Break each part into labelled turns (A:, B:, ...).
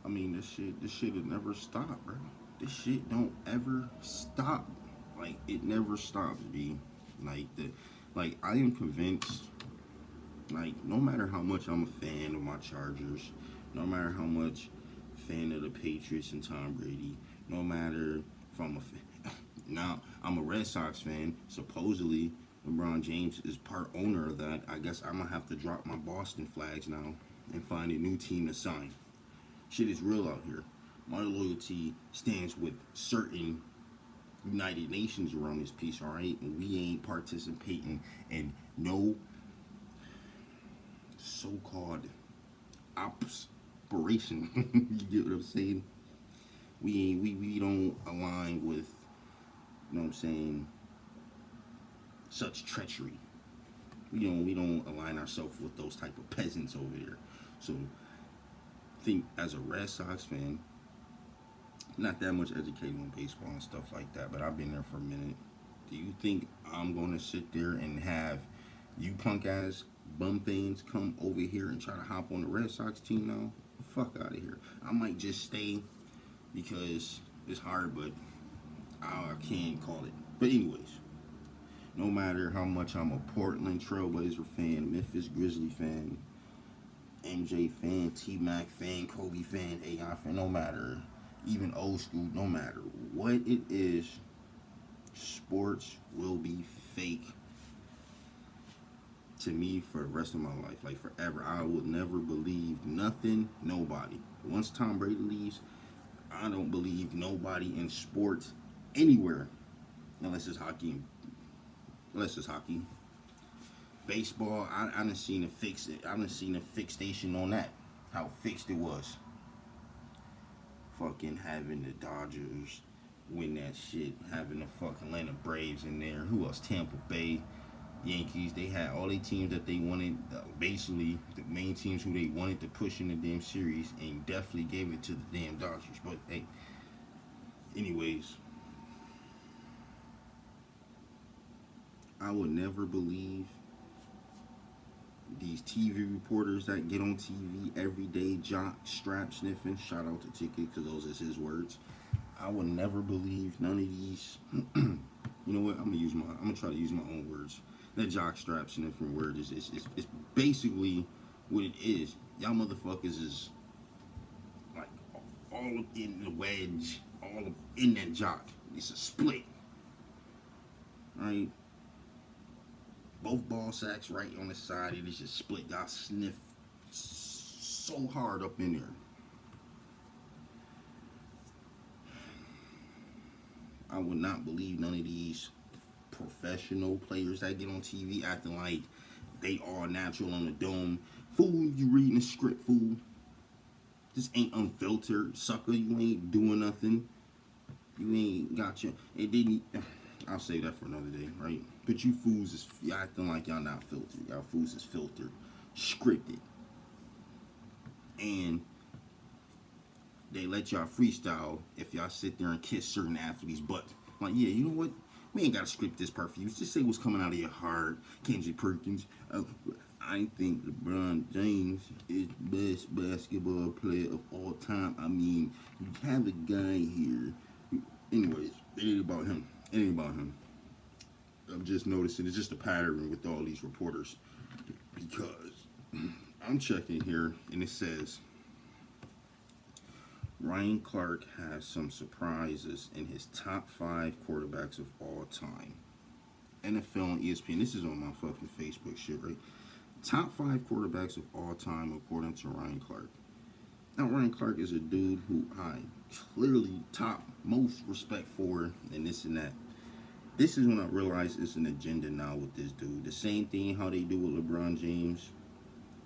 A: I mean, this shit will never stop, bro. This shit don't ever stop. Like it never stops, B. Like I am convinced. Like no matter how much I'm a fan of my Chargers, no matter how much fan of the Patriots and Tom Brady, no matter if I'm a fan, now I'm a Red Sox fan. Supposedly, LeBron James is part owner of that. I guess I'm gonna have to drop my Boston flags now and find a new team to sign. Shit is real out here. My loyalty stands with certain United Nations around this piece, all right? And we ain't participating in no so-called operation. You get what I'm saying? We don't align with, you know what I'm saying, such treachery. We don't align ourselves with those type of peasants over there. So I think as a Red Sox fan, not that much educated on baseball and stuff like that, but I've been there for a minute. Do you think I'm gonna sit there and have you punk ass bum fans come over here and try to hop on the Red Sox team now? Fuck out of here. I might just stay because it's hard, but I can't call it. But anyways, no matter how much I'm a Portland Trailblazer fan, Memphis Grizzly fan, MJ fan, T Mac fan, Kobe fan, AI fan, no matter, even old school, no matter what it is, sports will be fake to me for the rest of my life, like forever. I will never believe nothing, nobody. Once Tom Brady leaves, I don't believe nobody in sports anywhere, unless it's hockey. Unless it's hockey, baseball. I done seen a fix. I done seen a fixation on that. How fixed it was. Fucking having the Dodgers win that shit, having the fucking Atlanta Braves in there. Who else? Tampa Bay. Yankees, they had all the teams that they wanted, basically the main teams who they wanted to push in the damn series, and definitely gave it to the damn Dodgers. But hey, anyways, I would never believe these TV reporters that get on TV every day, jock strap sniffing. Shout out to Ticket because those is his words. I would never believe none of these. You know what? I'm gonna try to use my own words. That jock strap sniffing word is basically what it is. Y'all motherfuckers is like all up in the wedge, all up in that jock. It's a split, right? Both ball sacks right on the side. It is just split. Y'all sniff so hard up in there. I would not believe none of these professional players that get on TV acting like they all natural on the dome. Fool, you reading the script, fool. This ain't unfiltered, sucker. You ain't doing nothing. You ain't got your. It didn't. I'll say that for another day, right? But you fools is y'all acting like y'all not filtered. Y'all fools is filtered, scripted, and they let y'all freestyle if y'all sit there and kiss certain athletes' butt. Like, yeah, you know what? We ain't gotta script this part for you. Just say what's coming out of your heart. Kendrick Perkins. I think LeBron James is the best basketball player of all time. I mean, you have a guy here. Anyways, it ain't about him. It ain't about him. I'm just noticing it's just a pattern with all these reporters because I'm checking here and it says Ryan Clark has some surprises in his top 5 quarterbacks of all time. NFL and ESPN. This is on my fucking Facebook shit, right? Top 5 quarterbacks of all time according to Ryan Clark. Now Ryan Clark is a dude who I clearly top most respect for and this and that. This is when I realize it's an agenda now with this dude. The same thing how they do with LeBron James.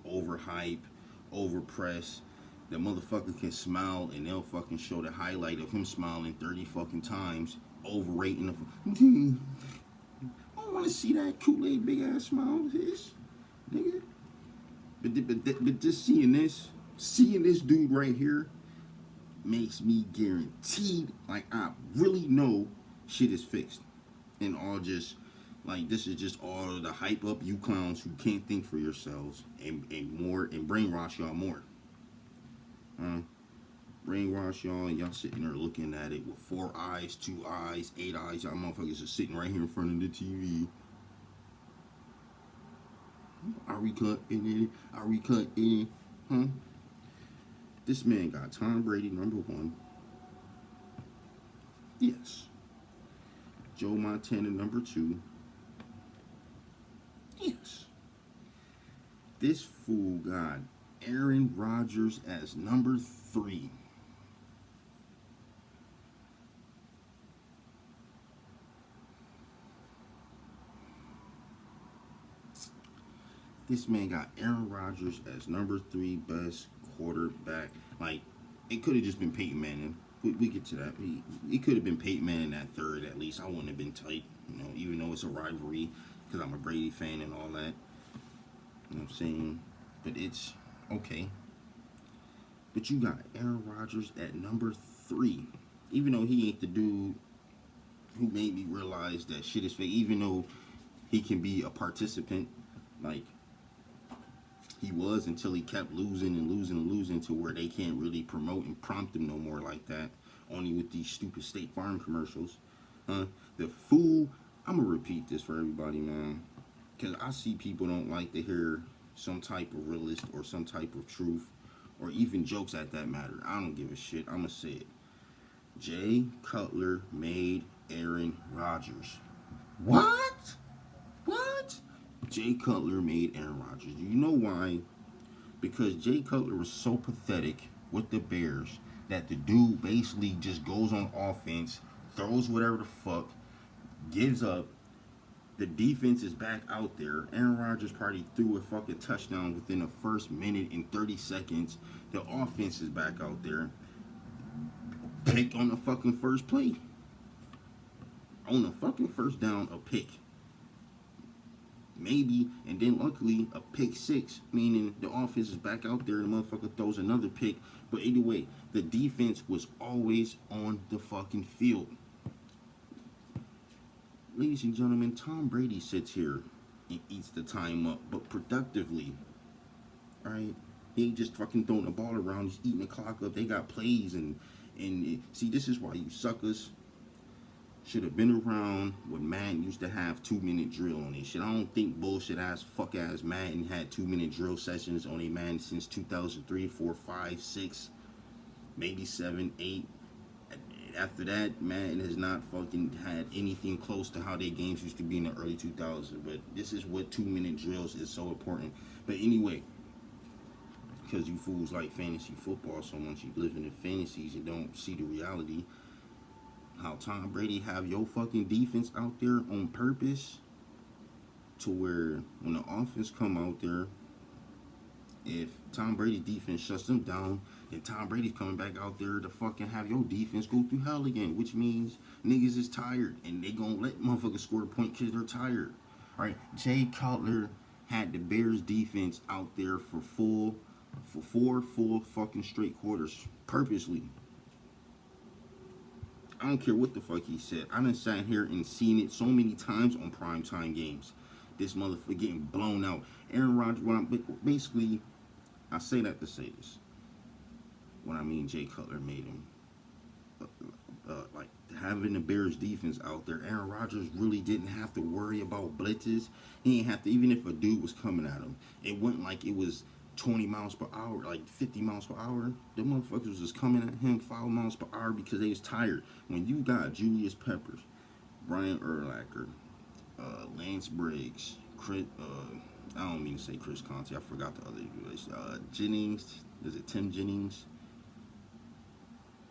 A: Overhype, overpress. The motherfucker can smile and they'll fucking show the highlight of him smiling 30 fucking times, overrating the. I don't want to see that Kool-Aid big ass smile of his, nigga. But just seeing this dude right here makes me guaranteed, like I really know shit is fixed. And all just, like this is just all the hype up you clowns who can't think for yourselves and more and brainwash y'all more. brainwash y'all, and y'all sitting there looking at it with 4 eyes, 2 eyes, 8 eyes. Y'all motherfuckers are sitting right here in front of the TV. Are we cutting it? Are we cutting it? Huh? This man got Tom Brady #1. Yes. Joe Montana #2. Yes. This fool got Arron Rodgers as #3. This man got Arron Rodgers as #3 best quarterback. Like, it could have just been Peyton Manning. We get to that. It could have been Peyton Manning at third at least. I wouldn't have been tight, even though it's a rivalry because I'm a Brady fan and all that. You know what I'm saying? But it's okay. But you got Arron Rodgers at #3. Even though he ain't the dude who made me realize that shit is fake. Even though he can be a participant, like he was until he kept losing and losing and losing to where they can't really promote and prompt him no more like that. Only with these stupid State Farm commercials. The fool, I'm going to repeat this for everybody, man. Because I see people don't like to hear some type of realist or some type of truth or even jokes at that matter. I don't give a shit. I'm going to say it. Jay Cutler made Arron Rodgers. What? What? Jay Cutler made Arron Rodgers. Do you know why? Because Jay Cutler was so pathetic with the Bears that the dude basically just goes on offense, throws whatever the fuck, gives up. The defense is back out there. Arron Rodgers probably threw a fucking touchdown within the first minute and 30 seconds. The offense is back out there. Pick on the fucking first play. On the fucking first down, a pick. Maybe, and then luckily a pick 6, meaning the offense is back out there and the motherfucker throws another pick. But anyway, the defense was always on the fucking field. Ladies and gentlemen, Tom Brady sits here and eats the time up, but productively. Alright? He ain't just fucking throwing the ball around, he's eating the clock up. They got plays and see, this is why you suckers should have been around when Madden used to have 2-minute drill on this shit. I don't think bullshit ass fuck ass Madden had 2-minute drill sessions on a Madden since 2003, 4, 5, 6, maybe 7, 8. After that, Madden has not fucking had anything close to how their games used to be in the early 2000s. But this is what 2-minute drills is so important. But anyway, because you fools like fantasy football so much, you live in the fantasies and don't see the reality. How Tom Brady have your fucking defense out there on purpose to where when the offense come out there, if Tom Brady's defense shuts them down, then Tom Brady's coming back out there to fucking have your defense go through hell again, which means niggas is tired and they gonna let motherfuckers score a point because they're tired. Alright, Jay Cutler had the Bears defense out there for 4 full fucking straight quarters purposely. I don't care what the fuck he said. I done sat here and seen it so many times on primetime games. This motherfucker getting blown out. Arron Rodgers, basically, I say that to say this. When I mean Jay Cutler made him, like having the Bears defense out there, Arron Rodgers really didn't have to worry about blitzes. He didn't have to, even if a dude was coming at him, it wasn't like it was 20 miles per hour, like 50 miles per hour. The motherfuckers was just coming at him 5 miles per hour because they was tired. When you got Julius Peppers, Brian Urlacher, Lance Briggs, Chris, I don't mean to say Chris Conte, I forgot the other dude. Jennings, is it Tim Jennings?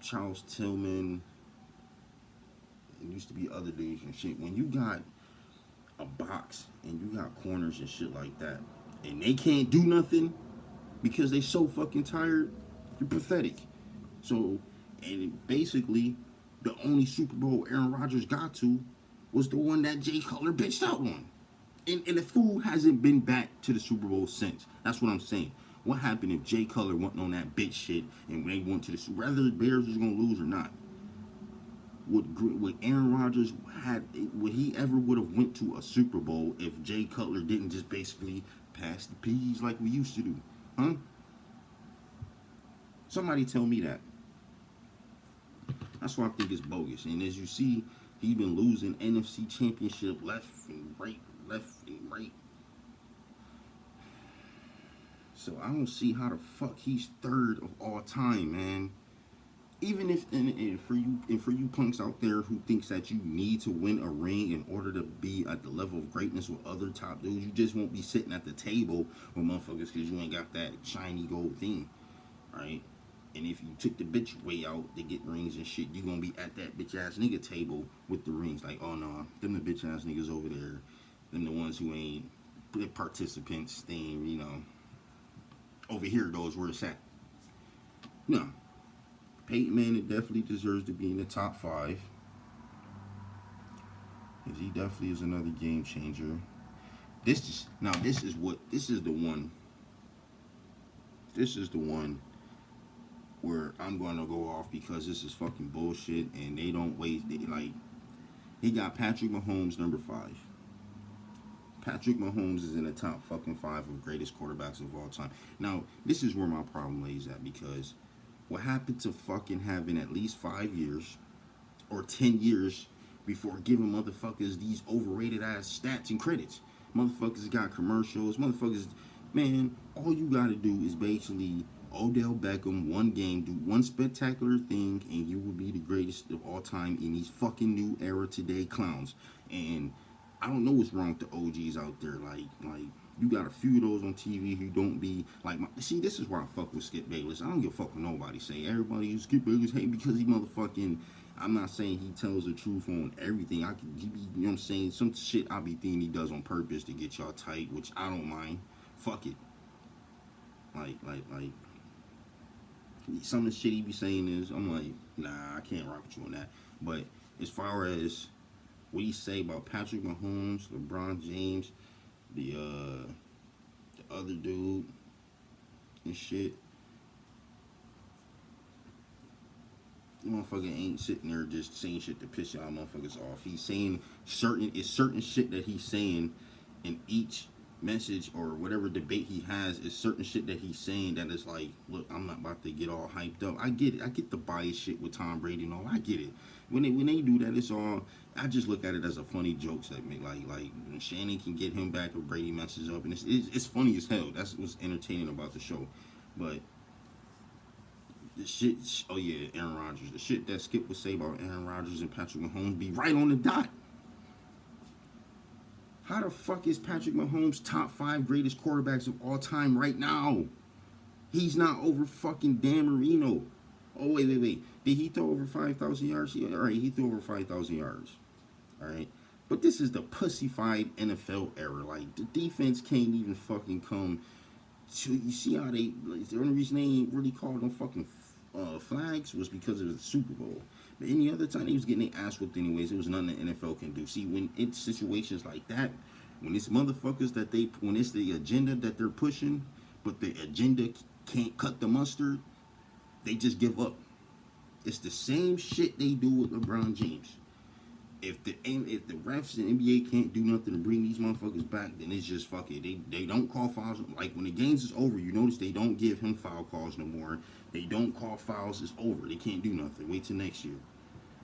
A: Charles Tillman. It used to be other dudes and shit. When you got a box and you got corners and shit like that, and they can't do nothing because they so fucking tired, you're pathetic. So, and basically, the only Super Bowl Arron Rodgers got to was the one that Jay Cutler bitched out on. And the fool hasn't been back to the Super Bowl since. That's what I'm saying. What happened if Jay Cutler wasn't on that bitch shit and they went to the Super Bowl? Whether the Bears was going to lose or not. Would Arron Rodgers would he ever would have went to a Super Bowl if Jay Cutler didn't just basically pass the peas like we used to do? Huh? Somebody tell me that. That's why I think it's bogus. And as you see, he's been losing NFC Championship left and right, left and right. So I don't see how the fuck he's third of all time, man. Even if and for you punks out there who thinks that you need to win a ring in order to be at the level of greatness with other top dudes, you just won't be sitting at the table with motherfuckers because you ain't got that shiny gold thing, right? And if you took the bitch way out to get rings and shit, you gonna be at that bitch ass nigga table with the rings. Like, oh no, them the bitch ass niggas over there. Them the ones who ain't participants staying, over here goes where it's at. No. Peyton Manning definitely deserves to be in the top 5. Because he definitely is another game changer. This is the one. This is the one where I'm gonna go off because this is fucking bullshit and they don't waste he got Patrick Mahomes number 5. Patrick Mahomes is in the top fucking 5 of greatest quarterbacks of all time. Now, this is where my problem lays at because what happened to fucking having at least 5 years or 10 years before giving motherfuckers these overrated ass stats and credits? Motherfuckers got commercials. Motherfuckers, man, all you gotta do is basically Odell Beckham, one game, do one spectacular thing, and you will be the greatest of all time in these fucking new era today clowns. And I don't know what's wrong with the OGs out there. Like you got a few of those on TV who don't be like. See, this is why I fuck with Skip Bayless. I don't give a fuck what nobody say. Everybody who Skip Bayless hate because he motherfucking. I'm not saying he tells the truth on everything. He be, you know what I'm saying? Some shit I be thinking he does on purpose to get y'all tight, which I don't mind. Fuck it. Like. Some of the shit he be saying is, I'm like, nah, I can't rock with you on that. But as far as what he say about Patrick Mahomes, LeBron James, the other dude and shit, the motherfucker ain't sitting there just saying shit to piss y'all motherfuckers off. He's saying certain shit that he's saying in each message or whatever debate he has is certain shit that he's saying that is like, look, I'm not about to get all hyped up. I get it. I get the bias shit with Tom Brady and all. I get it. When they do that, it's all. I just look at it as a funny joke segment. Like when Shannon can get him back or Brady messes up, and it's funny as hell. That's what's entertaining about the show. But the shit. Oh yeah, Aaron Rodgers. The shit that Skip would say about Aaron Rodgers and Patrick Mahomes be right on the dot. How the fuck is Patrick Mahomes top 5 greatest quarterbacks of all time right now? He's not over fucking Dan Marino. Oh, wait. Did he throw over 5,000 yards? Yeah, all right, he threw over 5,000 yards. All right. But this is the pussified NFL era. Like, the defense can't even fucking come to, you see how the only reason they ain't really called them fucking flags was because of the Super Bowl. But any other time, they was getting their ass whooped anyways. It was nothing the NFL can do. See, when it's situations like that, when it's motherfuckers when it's the agenda that they're pushing, but the agenda can't cut the mustard, they just give up. It's the same shit they do with LeBron James. If the refs and NBA can't do nothing to bring these motherfuckers back, then it's just fuck it. They don't call fouls. Like when the games is over, you notice they don't give him foul calls no more. They don't call fouls. It's over. They can't do nothing. Wait till next year.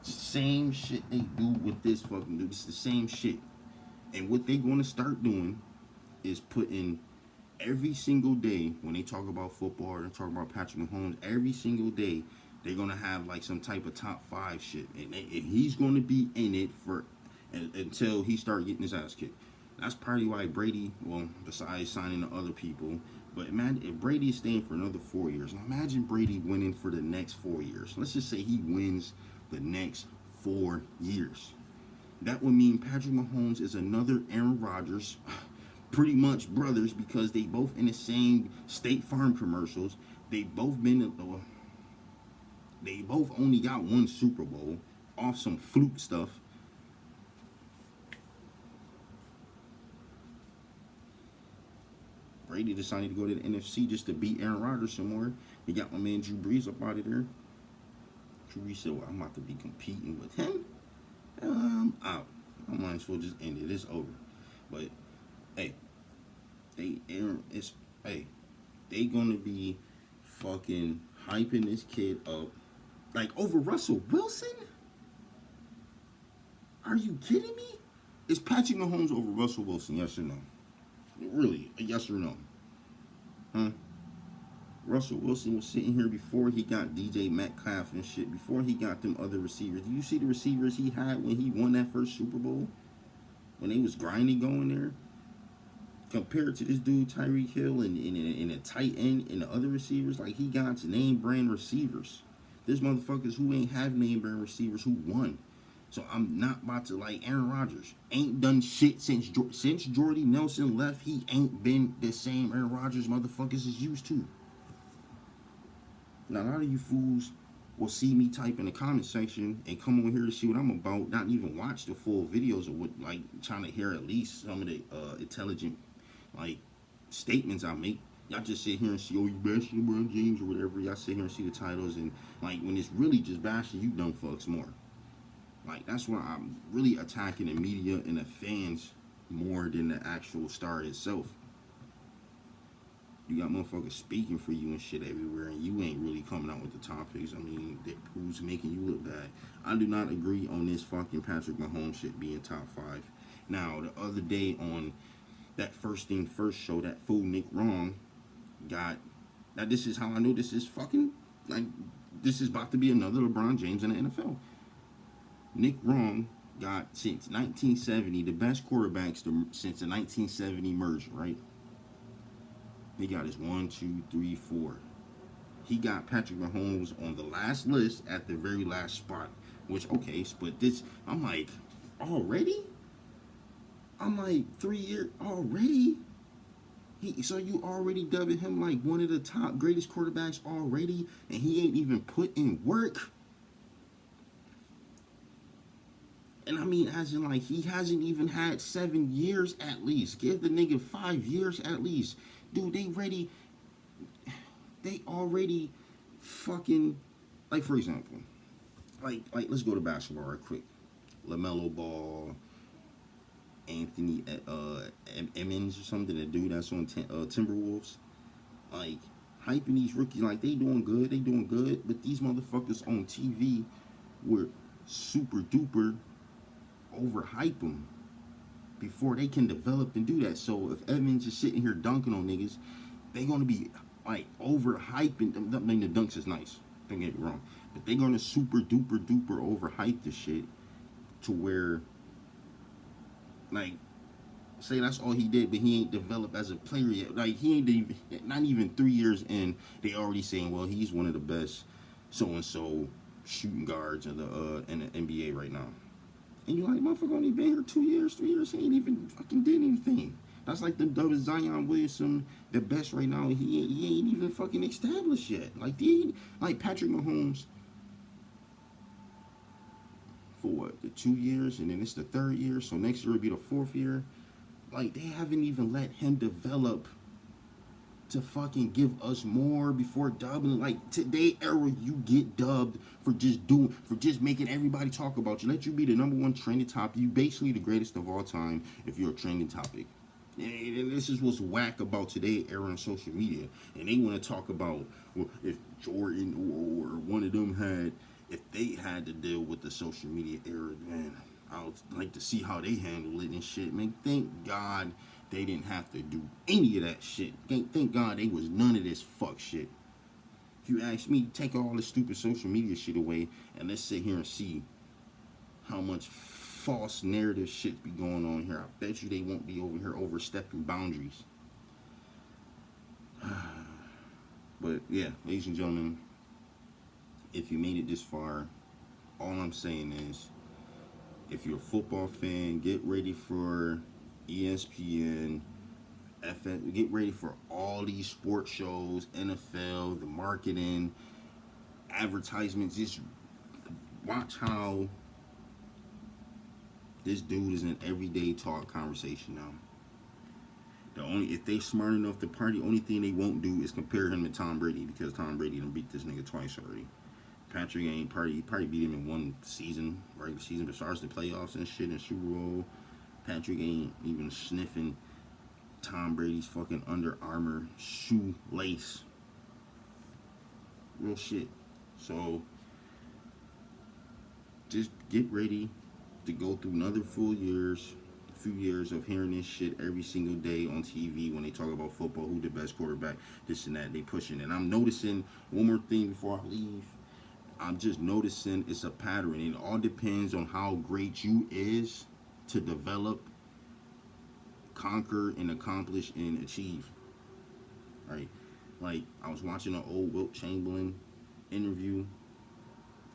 A: Same shit they do with this fucking dude. It's the same shit. And what they going to start doing is putting every single day when they talk about football and talk about Patrick Mahomes, every single day they're going to have like some type of top 5 shit. And he's going to be in it until he start getting his ass kicked. That's probably why Brady, well, besides signing to other people, but imagine if Brady is staying for another 4 years. Now imagine Brady winning for the next 4 years. Let's just say he wins the next 4 years. That would mean Patrick Mahomes is another Arron Rodgers, pretty much brothers, because they both in the same State Farm commercials. They both only got one Super Bowl off some fluke stuff. Brady decided to go to the NFC just to beat Aaron Rodgers some more. He got my man Drew Brees up out of there. Drew Brees said, well, I'm about to be competing with him. I'm out. I might as well just end it. It's over. But hey, they gonna be fucking hyping this kid up Like over Russell Wilson? Are you kidding me? Is Patrick Mahomes over Russell Wilson? Yes or no? Really? A yes or no? Huh? Russell Wilson was sitting here before he got DJ Metcalf and shit, before he got them other receivers. Do you see the receivers he had when he won that first Super Bowl? When they was grinding going there? Compared to this dude, Tyreek Hill, and a tight end and the other receivers, like he got name brand receivers. There's motherfuckers who ain't have name brand receivers who won. So I'm not about to like Arron Rodgers. Ain't done shit since Jordy Nelson left. He ain't been the same Arron Rodgers motherfuckers is used to. Now, a lot of you fools will see me type in the comment section and come on here to see what I'm about, not even watch the full videos of what, like, trying to hear at least some of the intelligent, like, statements I make. Y'all just sit here and see, oh, you bashing LeBron James or whatever. Y'all sit here and see the titles, and, like, when it's really just bashing you dumb fucks more. Like, that's why I'm really attacking the media and the fans more than the actual star itself. You got motherfuckers speaking for you and shit everywhere, and you ain't really coming out with the topics. I mean, who's making you look bad? I do not agree on this fucking Patrick Mahomes shit being top 5. Now, the other day on that First Thing First show, that fool Nick Wrong got... Now, this is how I know this is fucking... Like, this is about to be another LeBron James in the NFL. Nick Wrong got, since 1970, the best quarterbacks since the 1970 merger, right? He got his 1, 2, 3, 4. He got Patrick Mahomes on the last list at the very last spot. Which, okay, but this, I'm like, already? I'm like, 3 years already? So you already dubbing him like one of the top greatest quarterbacks already, and he ain't even put in work? And I mean, as in, like, he hasn't even had 7 years at least. Give the nigga 5 years at least. Dude, they already fucking, like, for example, like let's go to basketball right quick. LaMelo Ball, Anthony Emmons or something, the dude that's on Timberwolves. Like, hyping these rookies, like, they doing good, but these motherfuckers on TV were super duper overhype them before they can develop and do that. So if Evans is sitting here dunking on niggas, they gonna be like overhyping them. I mean, the dunks is nice, don't get me wrong, but they gonna super duper duper overhype the shit to where, like, say that's all he did, but he ain't developed as a player yet. Like, he ain't even, not even 3 years in, they already saying, well, he's one of the best so and so shooting guards in the NBA right now. And you're like, motherfucker only been here 2 years, 3 years, he ain't even fucking did anything. That's like the double Zion Williamson, the best right now. He ain't even fucking established yet. Like Patrick Mahomes, for what, the 2 years, and then it's the 3rd year, so next year will be the 4th year. Like, they haven't even let him develop to fucking give us more before dubbing. Like, today era, you get dubbed for just making everybody talk about you. Let you be the #1 trending topic. You basically the greatest of all time if you're a trending topic. And this is what's whack about today era on social media. And they want to talk about, well, if Jordan or one of them if they had to deal with the social media era, man, I would like to see how they handle it and shit. Man, thank God they didn't have to do any of that shit. Thank God they was none of this fuck shit. If you ask me, take all this stupid social media shit away and let's sit here and see how much false narrative shit be going on here. I bet you they won't be over here overstepping boundaries. But yeah, ladies and gentlemen, if you made it this far, all I'm saying is, if you're a football fan, get ready for ESPN, FN, get ready for all these sports shows, NFL, the marketing, advertisements. Just watch how this dude is an everyday talk conversation now. If they smart enough to party, only thing they won't do is compare him to Tom Brady, because Tom Brady done beat this nigga twice already. Patrick ain't he probably beat him in one season, regular season, but as far as the playoffs and shit and Super Bowl, Patrick ain't even sniffing Tom Brady's fucking Under Armour shoelace. Real shit. So just get ready to go through another few years of hearing this shit every single day on TV when they talk about football, who the best quarterback, this and that, they pushing. And I'm noticing one more thing before I leave. I'm just noticing it's a pattern. It all depends on how great you is to develop, conquer, and accomplish and achieve. Right? Like I was watching an old Wilt Chamberlain interview,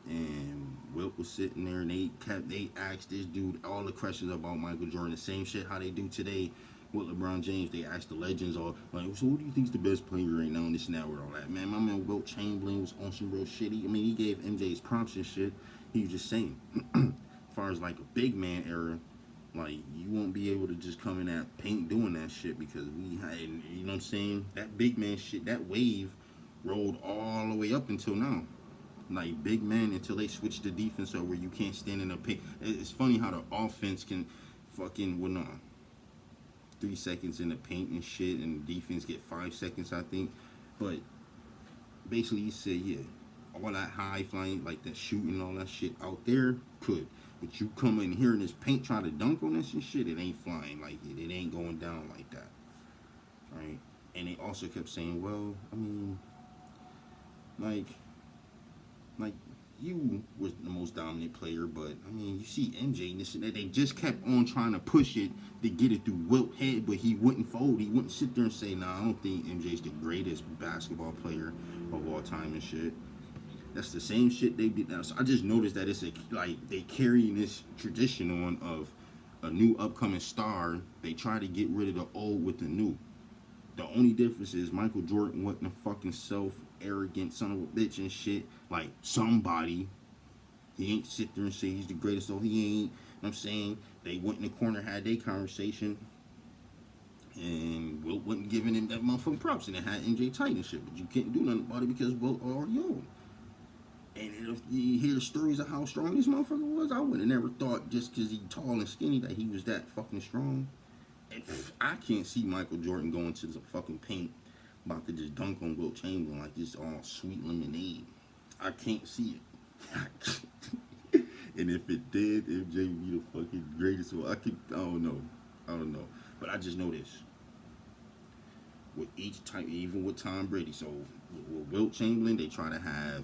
A: and Wilt was sitting there, and they asked this dude all the questions about Michael Jordan, the same shit how they do today with LeBron James. They asked the legends all like, so who do you think's the best player right now, and this and that with all that. Man, my man Wilt Chamberlain was on some real shit. He gave MJ's props and shit. He was just saying, as far as like a big man era, like you won't be able to just come in that paint doing that shit because we had, you know what I'm saying? That big man shit, that wave rolled all the way up until now. Like big men until they switch the defense over where you can't stand in the paint. It's funny how the offense can fucking 3 seconds in the paint and shit, and the defense get 5 seconds, I think. But basically, he said, yeah, all that high flying, like that shooting, all that shit out there could. But you come in here in this paint, try to dunk on this and shit, it ain't flying like it. It ain't going down like that. Right? And they also kept saying, well, I mean, like you was the most dominant player, but I mean, you see MJ and this and that. They just kept on trying to push it to get it through Wilt's head, but he wouldn't fold. He wouldn't sit there and say, nah, I don't think MJ's the greatest basketball player of all time and shit. That's the same shit they did now. So I just noticed that it's like they carrying this tradition on of a new upcoming star. They try to get rid of the old with the new. The only difference is Michael Jordan wasn't a fucking self-arrogant son of a bitch and shit. Like somebody. He ain't sit there and say he's the greatest, so he ain't. You know what I'm saying? They went in the corner, had their conversation, and Wilt wasn't giving him that motherfucking props, and it had MJ tight and shit. But you can't do nothing about it because Wilt already old. And if you hear the stories of how strong this motherfucker was, I would have never thought just because he's tall and skinny that he was that fucking strong. And I can't see Michael Jordan going to the fucking paint about to just dunk on Wilt Chamberlain like it's all sweet lemonade. I can't see it. And if it did, MJ would be the fucking greatest. So I don't know. But I just know this. With each time, even with Tom Brady. So with Wilt Chamberlain, they try to have,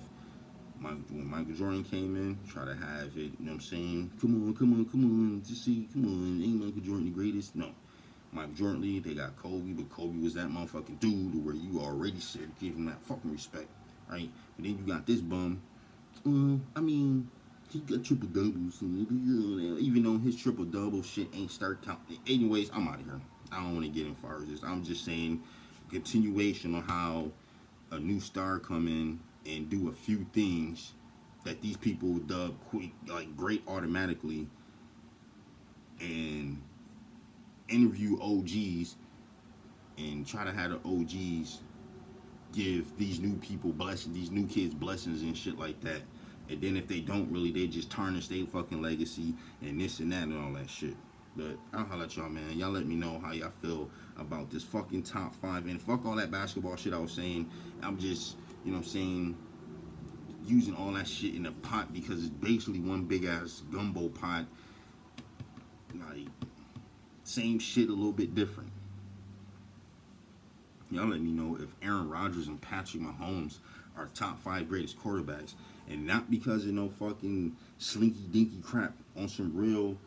A: when Michael Jordan came in, try to have it, you know what I'm saying? Come on, just see, come on, ain't Michael Jordan the greatest? No. Michael Jordan Lee, they got Kobe, but Kobe was that motherfucking dude where you already said give him that fucking respect, right? But then you got this bum. I mean, he got triple doubles, even though his triple double shit ain't start counting. Anyways, I'm out of here. I don't want to get in far as this. I'm just saying, continuation on how a new star come in and do a few things that these people dub quick, like great automatically, and interview OGs and try to have the OGs give these new people blessings, these new kids blessings and shit like that. And then if they don't really, they just tarnish their fucking legacy and this and that and all that shit. But I'll holler at y'all, man. Y'all let me know how y'all feel about this fucking top 5. And fuck all that basketball shit I was saying. I'm just, you know what I'm saying, using all that shit in a pot because it's basically one big ass gumbo pot. Like, same shit, a little bit different. Y'all let me know if Arron Rodgers and Patrick Mahomes are top 5 greatest quarterbacks. And not because of no fucking slinky dinky crap on some real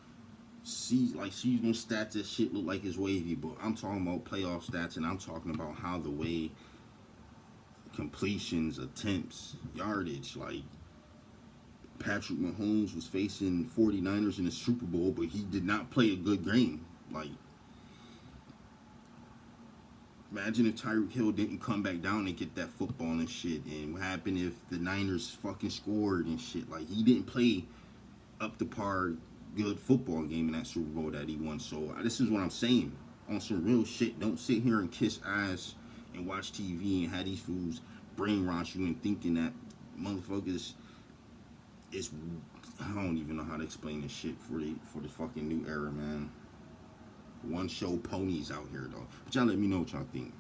A: seasonal stats that shit look like it's wavy. But I'm talking about playoff stats, and I'm talking about how the way completions, attempts, yardage, like Patrick Mahomes was facing 49ers in the Super Bowl, but he did not play a good game. Like, imagine if Tyreek Hill didn't come back down and get that football and shit. And what happened if the Niners fucking scored and shit. Like, he didn't play up to par good football game in that Super Bowl that he won. So this is what I'm saying. On some real shit, don't sit here and kiss ass and watch TV and have these fools brainwash you and thinking that motherfuckers is, I don't even know how to explain this shit for the fucking new era, man. One show ponies out here though. But y'all let me know what y'all think.